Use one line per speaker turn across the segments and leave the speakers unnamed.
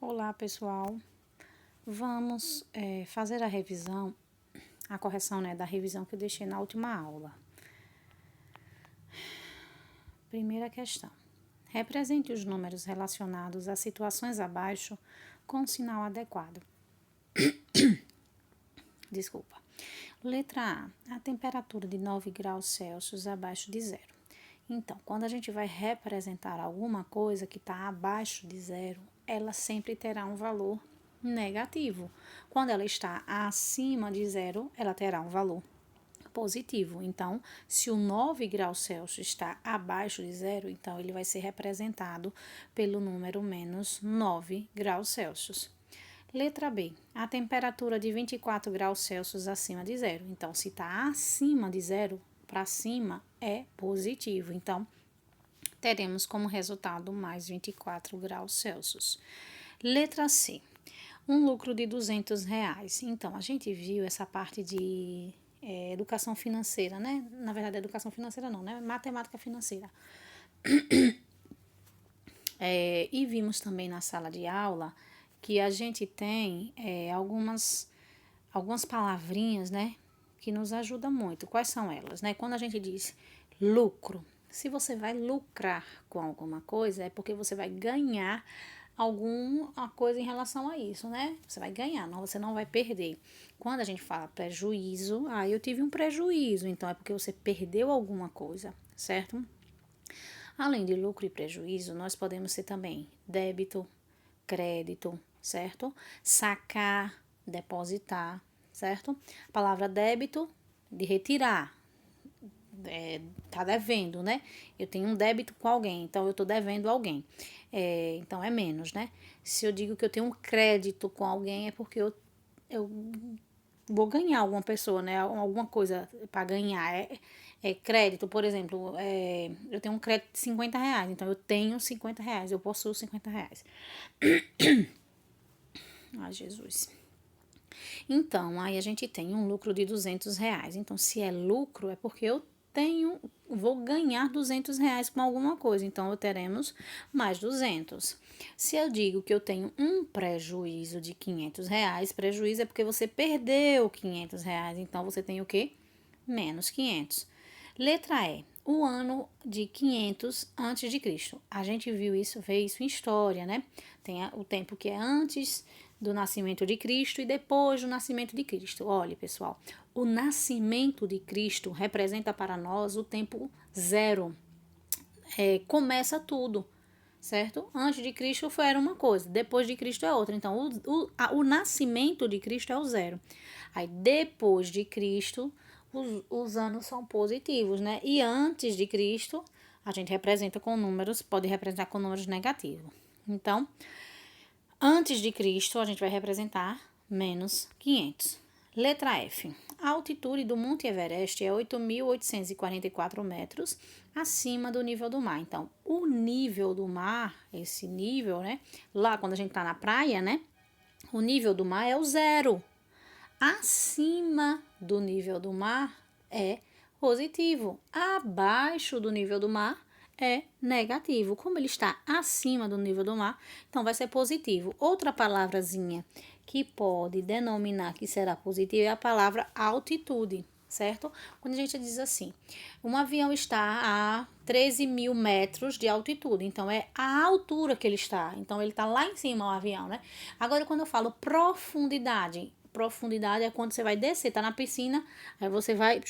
Olá, pessoal. Vamos fazer a correção, né, da revisão que eu deixei na última aula. Primeira questão. Represente os números relacionados a situações abaixo com um sinal adequado. Desculpa. Letra A. A temperatura de 9 graus Celsius abaixo de zero. Então, quando a gente vai representar alguma coisa que está abaixo de zero, ela sempre terá um valor negativo. Quando ela está acima de zero, ela terá um valor positivo. Então, se o 9 graus Celsius está abaixo de zero, então ele vai ser representado pelo número menos 9 graus Celsius. Letra B. A temperatura de 24 graus Celsius acima de zero. Então, se está acima de zero, para cima é positivo. Então, teremos como resultado mais 24 graus Celsius. Letra C. Um lucro de R$ 200. Então, a gente viu essa parte de educação financeira, né? Na verdade, educação financeira não, né? Matemática financeira. E vimos também na sala de aula que a gente tem algumas palavrinhas, né? Que nos ajudam muito. Quais são elas, né? Quando a gente diz lucro, se você vai lucrar com alguma coisa, é porque você vai ganhar alguma coisa em relação a isso, né? Você vai ganhar, não, você não vai perder. Quando a gente fala prejuízo, eu tive um prejuízo, então é porque você perdeu alguma coisa, certo? Além de lucro e prejuízo, nós podemos ter também débito, crédito, certo? Sacar, depositar, certo? A palavra débito, de retirar, tá devendo, né? Eu tenho um débito com alguém, então eu tô devendo a alguém. Então é menos, né? Se eu digo que eu tenho um crédito com alguém, é porque eu vou ganhar alguma pessoa, né? Alguma coisa para ganhar. É crédito, por exemplo, eu tenho um crédito de R$ 50, então eu tenho R$ 50, eu possuo R$ 50. Ai, Jesus. Então, aí a gente tem um lucro de R$ 200. Então, se é lucro, é porque eu vou ganhar R$ 200 com alguma coisa. Então, teremos mais 200. Se eu digo que eu tenho um prejuízo de R$ 500, prejuízo é porque você perdeu R$ 500. Então, você tem o quê? Menos 500. Letra E. O ano de 500 antes de Cristo. A gente vê isso em história, né? Tem o tempo que é antes do nascimento de Cristo e depois do nascimento de Cristo. Olha, pessoal, o nascimento de Cristo representa para nós o tempo zero. Começa tudo, certo? Antes de Cristo era uma coisa, depois de Cristo é outra. Então, o nascimento de Cristo é o zero. Aí, depois de Cristo, os anos são positivos, né? E antes de Cristo, a gente representa com números, pode representar com números negativos. Então, antes de Cristo, a gente vai representar menos 500. Letra F. A altitude do Monte Everest é 8.844 metros acima do nível do mar. Então, o nível do mar, esse nível, né? Lá quando a gente tá na praia, né? O nível do mar é o zero. Acima do nível do mar é positivo. Abaixo do nível do mar é negativo. Como ele está acima do nível do mar, então vai ser positivo. Outra palavrazinha que pode denominar que será positivo é a palavra altitude, certo? Quando a gente diz assim, um avião está a 13.000 metros de altitude, então é a altura que ele está. Então ele está lá em cima o avião, né? Agora quando eu falo profundidade é quando você vai descer, tá na piscina, aí você vai,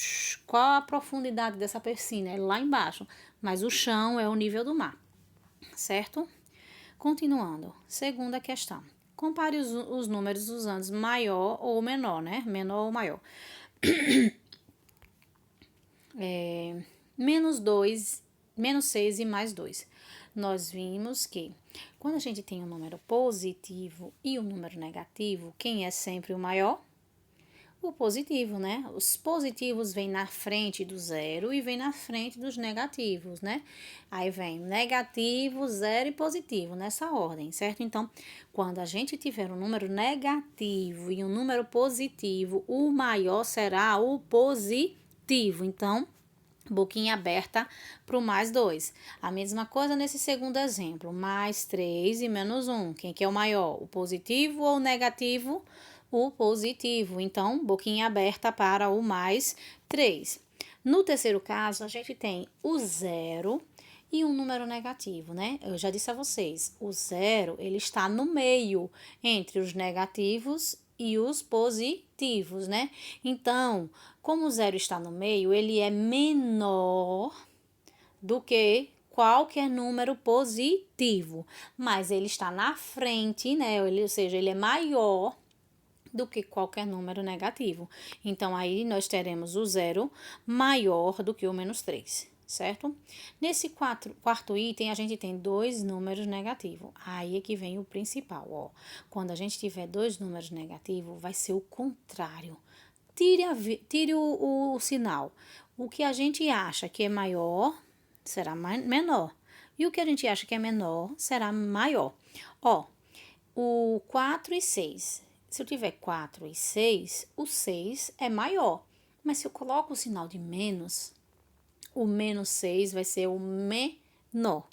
qual a profundidade dessa piscina? É lá embaixo, mas o chão é o nível do mar, certo? Continuando, segunda questão. Compare os números usando maior ou menor, né? Menor ou maior. Menos 2, menos 6 e mais 2. Nós vimos que quando a gente tem um número positivo e um número negativo, quem é sempre o maior? O positivo, né? Os positivos vêm na frente do zero e vêm na frente dos negativos, né? Aí vem negativo, zero e positivo, nessa ordem, certo? Então, quando a gente tiver um número negativo e um número positivo, o maior será o positivo. Então, boquinha aberta para o mais 2. A mesma coisa nesse segundo exemplo, mais 3 e menos 1. Quem que é o maior, o positivo ou o negativo? O positivo. Então, boquinha aberta para o mais 3. No terceiro caso, a gente tem o 0 e um número negativo, né? Eu já disse a vocês, o 0, ele está no meio entre os negativos e os positivos, né? Então, como o 0 está no meio, ele é menor do que qualquer número positivo, mas ele está na frente, né? Ou seja, ele é maior do que qualquer número negativo. Então, aí nós teremos o 0 maior do que o menos 3, certo? Nesse quarto item, a gente tem dois números negativos. Aí é que vem o principal, ó. Quando a gente tiver dois números negativos, vai ser o contrário. Tire o sinal. O que a gente acha que é maior, será menor. E o que a gente acha que é menor, será maior. Ó, o 4 e 6. Se eu tiver 4 e 6, o 6 é maior. Mas se eu coloco o sinal de menos, o menos 6 vai ser o menor,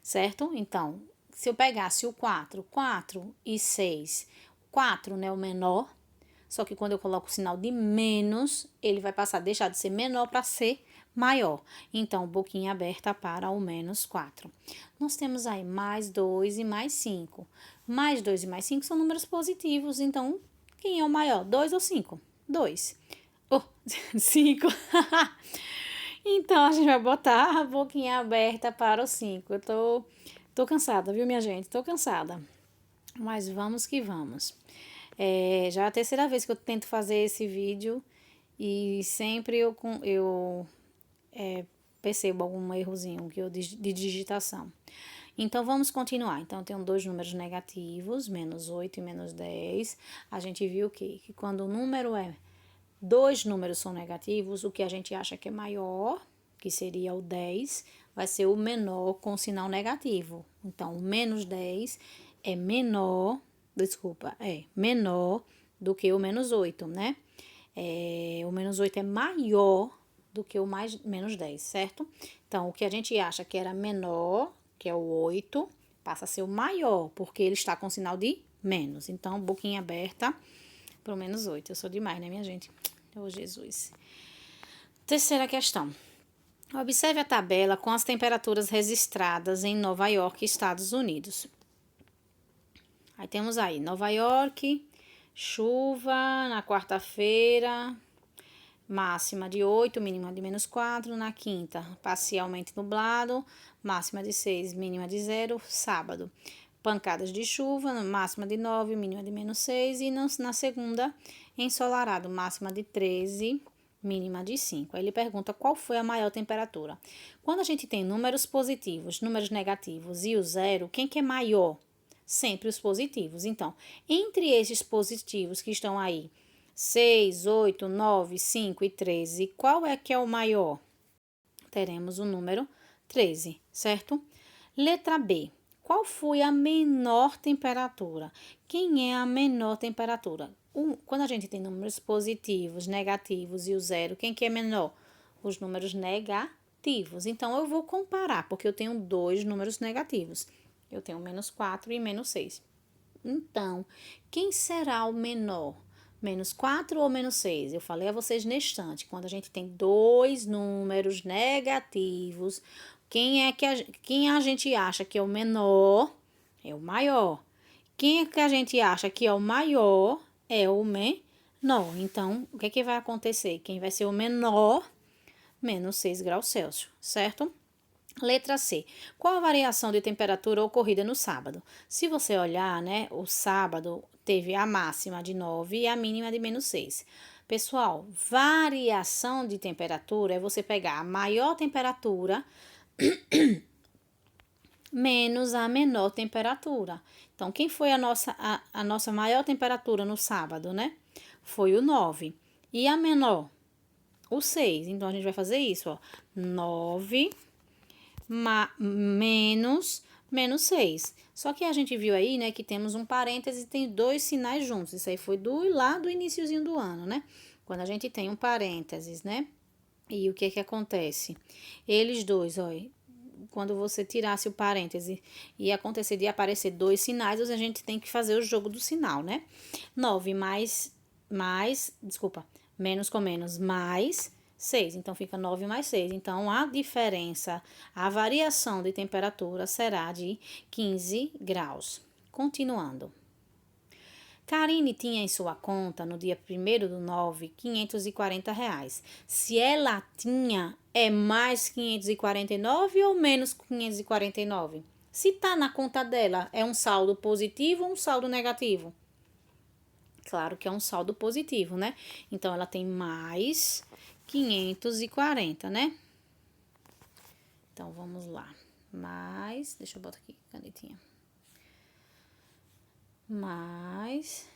certo? Então, se eu pegasse o 4 e 6, 4, né, o menor, só que quando eu coloco o sinal de menos, ele vai passar, deixar de ser menor para ser maior. Então, boquinha aberta para o menos 4. Nós temos aí mais 2 e mais 5. Mais 2 e mais 5 são números positivos. Então, quem é o maior? 2 ou 5? 2. Oh, 5. Então, a gente vai botar a boquinha aberta para o 5. Eu tô cansada, viu, minha gente? Tô cansada. Mas vamos que vamos. Já é a terceira vez que eu tento fazer esse vídeo e sempre eu percebo algum errozinho de digitação. Então, vamos continuar. Então, eu tenho dois números negativos, menos 8 e menos 10. A gente viu o quê? Que quando o número dois números são negativos, o que a gente acha que é maior, que seria o 10, vai ser o menor com sinal negativo. Então, o menos 10 é menor do que o menos 8, né? O menos 8 é maior do que o menos 10, certo? Então, o que a gente acha que era menor, que é o 8, passa a ser o maior, porque ele está com sinal de menos. Então, boquinha aberta para o menos 8. Eu sou demais, né, minha gente? Oh, Jesus. Terceira questão. Observe a tabela com as temperaturas registradas em Nova York, Estados Unidos. Aí temos aí, Nova York, chuva na quarta-feira, máxima de 8, mínima de menos 4. Na quinta, parcialmente nublado, máxima de 6, mínima de 0. Sábado, pancadas de chuva, máxima de 9, mínima de menos 6. E na segunda, ensolarado, máxima de 13, mínima de 5. Aí ele pergunta qual foi a maior temperatura. Quando a gente tem números positivos, números negativos e o 0, quem que é maior? Sempre os positivos. Então, entre esses positivos que estão aí, 6, 8, 9, 5 e 13, qual é que é o maior? Teremos o número 13, certo? Letra B. Qual foi a menor temperatura? Quem é a menor temperatura? Quando a gente tem números positivos, negativos e o 0, quem que é menor? Os números negativos. Então, eu vou comparar, porque eu tenho dois números negativos. Eu tenho menos 4 e menos 6. Então, quem será o menor? Menos 4 ou menos 6? Eu falei a vocês neste instante, quando a gente tem dois números negativos, quem a gente acha que é o menor é o maior. Quem é que a gente acha que é o maior é o menor. Então, o que é que vai acontecer? Quem vai ser o menor? Menos 6 graus Celsius, certo? Letra C. Qual a variação de temperatura ocorrida no sábado? Se você olhar, né, o sábado teve a máxima de 9 e a mínima de menos 6. Pessoal, variação de temperatura é você pegar a maior temperatura menos a menor temperatura. Então, quem foi a nossa maior temperatura no sábado, né? Foi o 9. E a menor? O 6. Então, a gente vai fazer isso, ó. 9 menos 6. Só que a gente viu aí, né, que temos um parêntese e tem dois sinais juntos. Isso aí foi lá do iniciozinho do ano, né? Quando a gente tem um parênteses, né? E o que que acontece? Eles dois, olha, quando você tirasse o parêntese e acontecer de aparecer dois sinais, a gente tem que fazer o jogo do sinal, né? 9 desculpa, menos com menos, mais 6. Então, fica 9 mais 6. Então, a diferença, a variação de temperatura será de 15 graus. Continuando. Karine tinha em sua conta, no dia 1º do 9, R$ 540. Se ela tinha, é mais 549 ou menos 549? Se tá na conta dela, é um saldo positivo ou um saldo negativo? Claro que é um saldo positivo, né? Então, ela tem mais 540, né? Então, vamos lá. Mais, deixa eu botar aqui, canetinha. Mais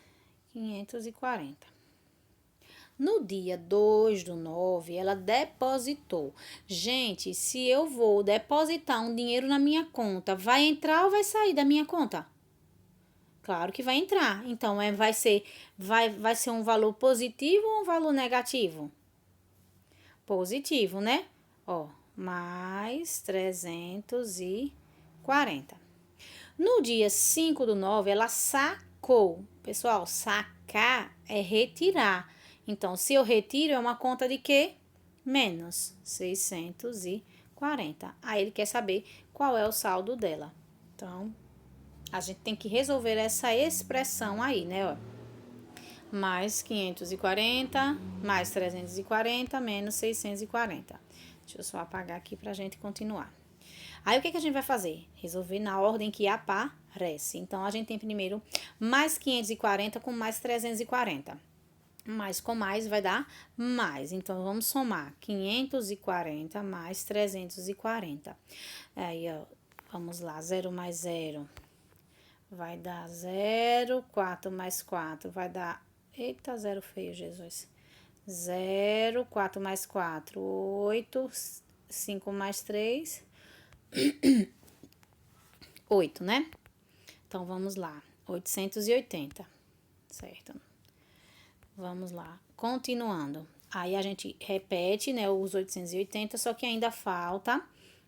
540. No dia 2/9, ela depositou. Gente, se eu vou depositar um dinheiro na minha conta, vai entrar ou vai sair da minha conta? Claro que vai entrar. Então, vai ser um valor positivo ou um valor negativo? Positivo, né? Ó, mais 340. No dia 5/9, ela sacou. Pessoal, sacar é retirar. Então, se eu retiro, é uma conta de quê? Menos 640. Aí, ele quer saber qual é o saldo dela. Então, a gente tem que resolver essa expressão aí, né? Ó. Mais 540, mais 340, menos 640. Deixa eu só apagar aqui pra gente continuar. Aí, o que a gente vai fazer? Resolver na ordem que aparece. Então, a gente tem primeiro mais 540 com mais 340. Mais com mais vai dar mais. Então, vamos somar 540 mais 340. Aí, ó, vamos lá, 0 mais 0 vai dar 0. 4 mais 4 vai dar... Eita, zero feio, Jesus. 0, 4 mais 4, 8, 5 mais 3... 8, né? Então, vamos lá. 880, certo? Vamos lá. Continuando. Aí, a gente repete, né, os 880, só que ainda falta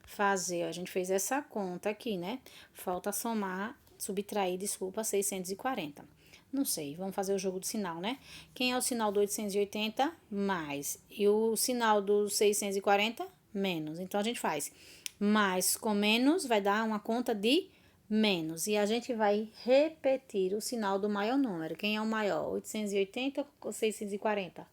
fazer, ó, a gente fez essa conta aqui, né? Falta somar, subtrair, desculpa, 640. Não sei, vamos fazer o jogo do sinal, né? Quem é o sinal do 880? Mais. E o sinal do 640? Menos. Então, a gente faz mais com menos, vai dar uma conta de menos. E a gente vai repetir o sinal do maior número. Quem é o maior? 880 ou 640?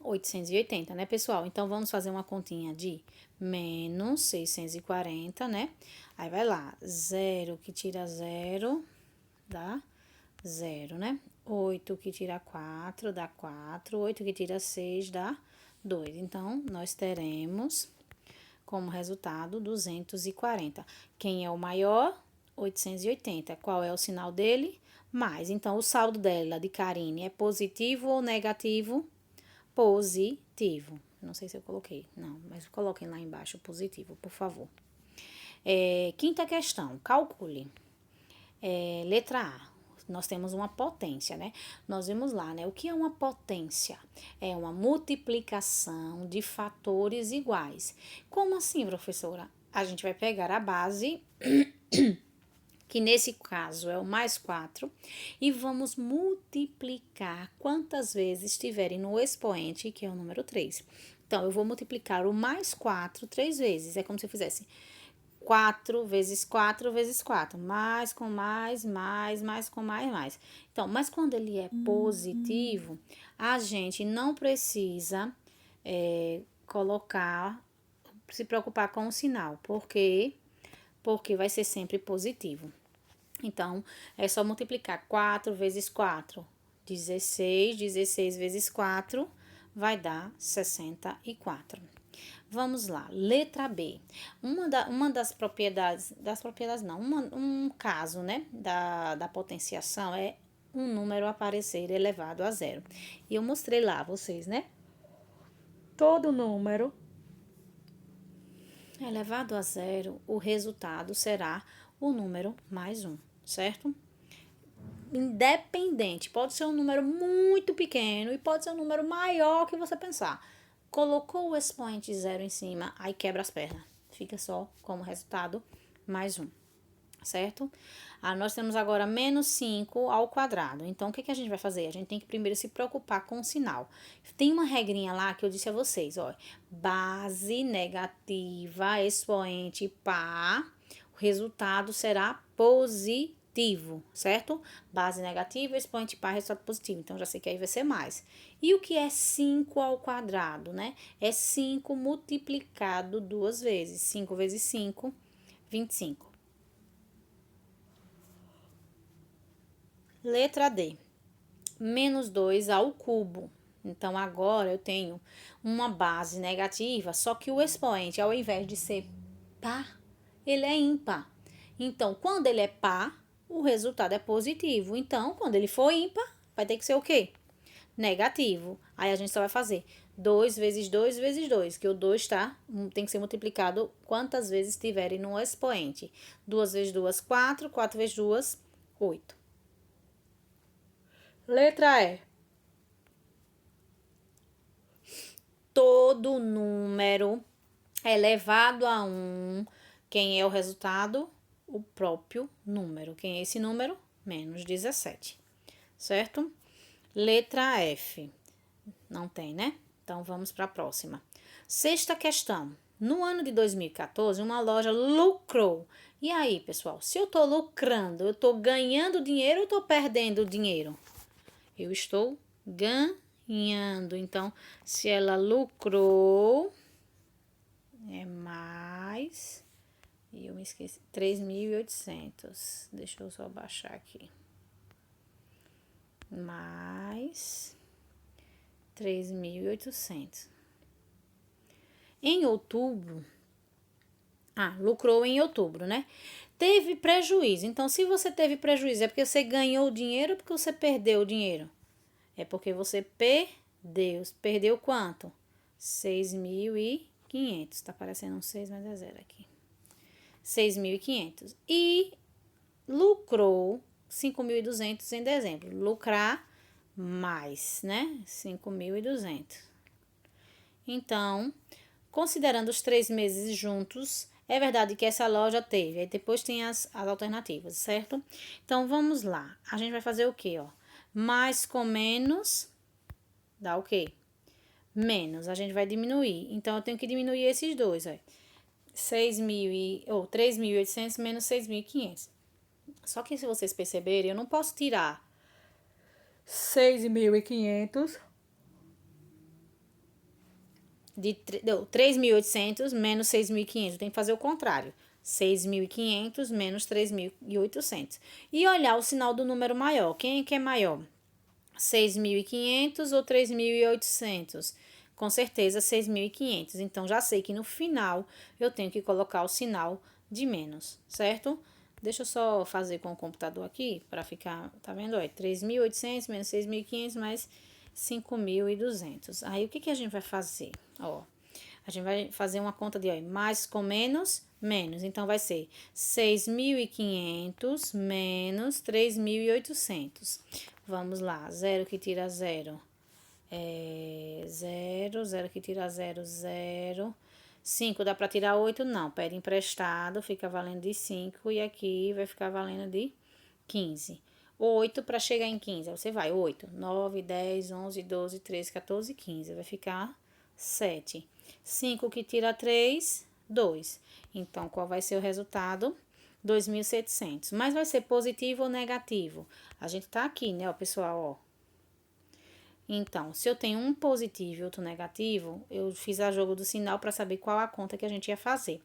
880, né, pessoal? Então, vamos fazer uma continha de menos 640, né? Aí, vai lá, 0 que tira 0, dá 0, né? 8 que tira 4, dá 4. 8 que tira 6, dá 2. Então, nós teremos como resultado 240. Quem é o maior? 880. Qual é o sinal dele? Mais. Então, o saldo dela, de Karine, é positivo ou negativo? Positivo. Não sei se eu coloquei. Não, mas coloquem lá embaixo positivo, por favor. Quinta questão. Calcule. Letra A. Nós temos uma potência, né? Nós vimos lá, né? O que é uma potência? É uma multiplicação de fatores iguais. Como assim, professora? A gente vai pegar a base, que nesse caso é o mais 4, e vamos multiplicar quantas vezes estiverem no expoente, que é o número 3. Então, eu vou multiplicar o mais 4 3 vezes. É como se eu fizesse 4 vezes 4 vezes 4. Mais com mais com mais. Então, mas quando ele é positivo, a gente não precisa se preocupar com o sinal. Por quê? Porque vai ser sempre positivo. Então, é só multiplicar 4 vezes 4, 16. 16 vezes 4 vai dar 64. Vamos lá, letra B. Uma das propriedades não, um caso, né, da potenciação é um número aparecer elevado a zero. E eu mostrei lá a vocês, né? Todo número elevado a zero, o resultado será o número mais 1, certo? independente. Pode ser um número muito pequeno e pode ser um número maior que você pensar. Colocou o expoente zero em cima, aí quebra as pernas. Fica só como resultado mais um, certo? Nós temos agora menos 5 ao quadrado. Então, o que a gente vai fazer? A gente tem que primeiro se preocupar com o sinal. Tem uma regrinha lá que eu disse a vocês, ó. Base negativa, expoente par, o resultado será positivo, certo? Base negativa, expoente par, resultado positivo. Então, já sei que aí vai ser mais. E o que é 5 ao quadrado, né? É 5 multiplicado duas vezes. 5 vezes 5, 25. Letra D, menos 2 ao cubo. Então, agora eu tenho uma base negativa, só que o expoente, ao invés de ser par, ele é ímpar. Então, quando ele é par, o resultado é positivo. Então, quando ele for ímpar, vai ter que ser o quê? Negativo. Aí, a gente só vai fazer 2 vezes 2 vezes 2, que o 2 tem que ser multiplicado quantas vezes tiverem no expoente. 2 vezes 2, 4. 4 vezes 2, 8. Letra E. Todo número elevado a 1. Quem é o resultado? O próprio número. Quem é esse número? Menos 17. Certo? Letra F. Não tem, né? Então, vamos para a próxima. Sexta questão. No ano de 2014, uma loja lucrou. E aí, pessoal? Se eu estou lucrando, eu estou ganhando dinheiro ou estou perdendo dinheiro? Eu estou ganhando. Então, se ela lucrou, é mais. E eu me esqueci. 3.800. Deixa eu só baixar aqui. Mais 3.800. Em outubro. Lucrou em outubro, né? Teve prejuízo. Então, se você teve prejuízo, é porque você ganhou o dinheiro ou porque você perdeu o dinheiro? É porque você perdeu. Perdeu quanto? 6.500. Tá parecendo um 6, mas é zero aqui. 6.500. E lucrou 5.200 em dezembro. Lucrar mais, né? 5.200. Então, considerando os 3 meses juntos, é verdade que essa loja teve. Aí depois tem as alternativas, certo? Então, vamos lá. A gente vai fazer o quê, ó? Mais com menos dá o quê? Menos. A gente vai diminuir. Então, eu tenho que diminuir esses dois, ó. 3.800 menos 6.500. Só que se vocês perceberem, eu não posso tirar 6.500 de 3.800 menos 6.500. Eu tenho que fazer o contrário. 6.500 menos 3.800. E olhar o sinal do número maior. Quem é que é maior? 6.500 ou 3.800? Com certeza 6.500. Então, já sei que no final eu tenho que colocar o sinal de menos, certo? Deixa eu só fazer com o computador aqui para ficar, tá vendo? Olha, 3.800 menos 6.500 mais 5.200. Aí, o que a gente vai fazer? Ó, a gente vai fazer uma conta de, ó, mais com menos, menos. Então, vai ser 6.500 menos 3.800. Vamos lá, 0 que tira 0 é 0, 0 que tira 0, 0. 5 dá para tirar 8? Não, pede emprestado, fica valendo de 5 e aqui vai ficar valendo de 15. 8 para chegar em 15, aí você vai 8, 9, 10, 11, 12, 13, 14, 15, vai ficar 7. 5 que tira 3, 2. Então, qual vai ser o resultado? 2.700. Mas vai ser positivo ou negativo? A gente tá aqui, né, ó, pessoal, ó. Então, se eu tenho um positivo e outro negativo, eu fiz a jogo do sinal para saber qual a conta que a gente ia fazer.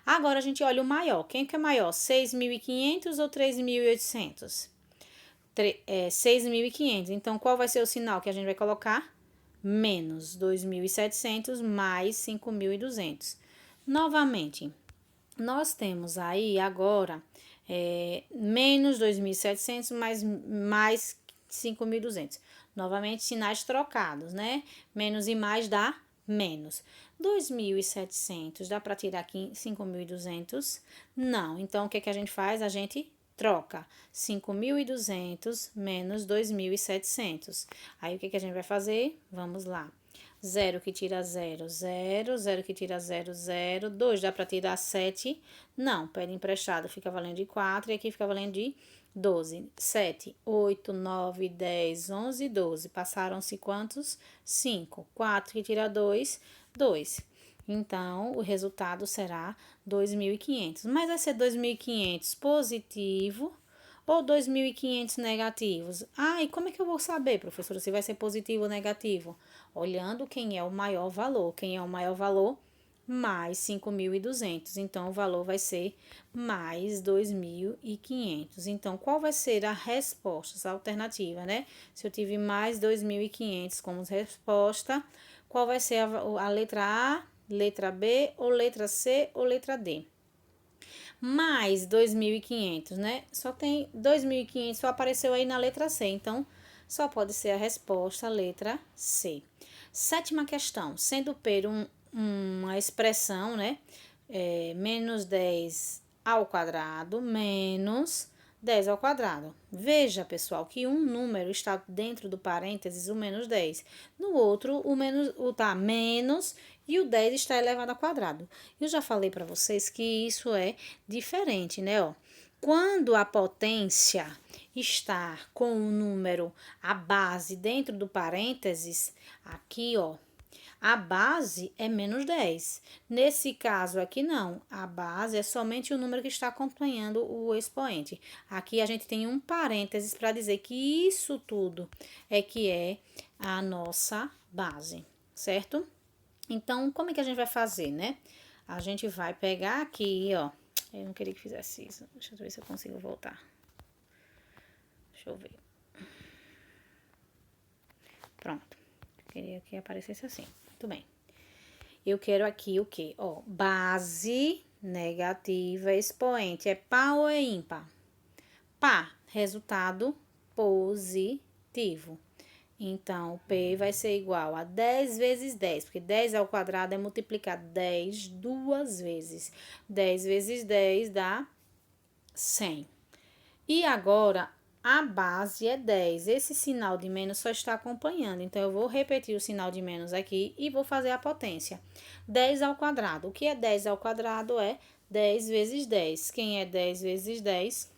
Agora, a gente olha o maior. Quem que é maior? 6.500 ou 3.800? 6.500. Então, qual vai ser o sinal que a gente vai colocar? Menos 2.700 mais 5.200. Novamente, nós temos aí agora menos 2.700 mais 5.200. Novamente, sinais trocados, né? Menos e mais dá menos. 2.700 dá para tirar aqui 5.200? Não. Então, o que a gente faz? A gente Troca 5.200 menos 2.700. Aí, o que a gente vai fazer? Vamos lá. 0 que tira 0, 0. 0 que tira 0, 0. 2 dá para tirar 7? Não, pede emprestado fica valendo de 4 e aqui fica valendo de 12. 7, 8, 9, 10, 11, 12. Passaram-se quantos? 5. 4 que tira 2, 2. Então, o resultado será 2.500. Mas vai ser 2.500 positivo ou 2.500 negativos? Ah, e como é que eu vou saber, professora, se vai ser positivo ou negativo? Olhando quem é o maior valor. Quem é o maior valor? Mais 5.200. Então, o valor vai ser mais 2.500. Então, qual vai ser a resposta, essa alternativa, né? Se eu tive mais 2.500 como resposta, qual vai ser a letra A, letra B, ou letra C, ou letra D? Mais 2.500, né? Só tem 2.500, só apareceu aí na letra C. Então, só pode ser a resposta, a letra C. Sétima questão. Sendo P uma expressão, né? Menos 10 ao quadrado, menos 10 ao quadrado. Veja, pessoal, que um número está dentro do parênteses, o menos 10. No outro, o menos e o 10 está elevado ao quadrado. Eu já falei para vocês que isso é diferente, né? Ó, quando a potência está com o número, a base dentro do parênteses, aqui, ó, a base é menos 10. Nesse caso aqui, não. A base é somente o número que está acompanhando o expoente. Aqui a gente tem um parênteses para dizer que isso tudo é que é a nossa base, certo? Então, como é que a gente vai fazer, né? A gente vai pegar aqui, ó. Eu não queria que fizesse isso. Deixa eu ver se eu consigo voltar. Deixa eu ver. Pronto. Eu queria que aparecesse assim. Muito bem. Eu quero aqui o quê? Ó, base negativa expoente. É par ou é ímpar? Par. Resultado positivo. Então, P vai ser igual a 10 vezes 10, porque 10 ao quadrado é multiplicar 10 duas vezes. 10 vezes 10 dá 100. E agora, a base é 10. Esse sinal de menos só está acompanhando. Então, eu vou repetir o sinal de menos aqui e vou fazer a potência. 10 ao quadrado. O que é 10 ao quadrado? É 10 vezes 10. Quem é 10 vezes 10?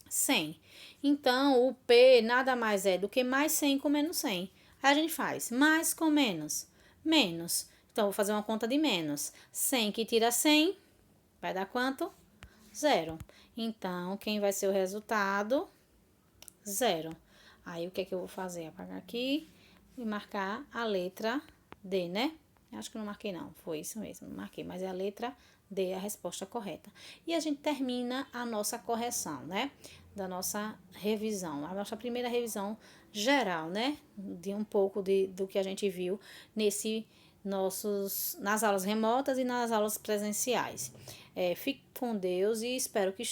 100. Então, o P nada mais é do que mais 100 com menos 100. Aí a gente faz mais com menos. Menos. Então, vou fazer uma conta de menos. 100 que tira 100, vai dar quanto? 0. Então, quem vai ser o resultado? 0. Aí, o que é que eu vou fazer? Apagar aqui e marcar a letra D, né? Acho que não marquei não, foi isso mesmo, não marquei, mas é a letra D, a resposta correta. E a gente termina a nossa correção, né? Da nossa revisão, a nossa primeira revisão geral, né? De um pouco do que a gente viu nas aulas remotas e nas aulas presenciais. Fique com Deus e espero que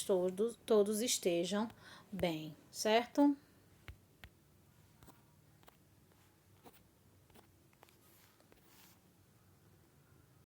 todos estejam bem, certo?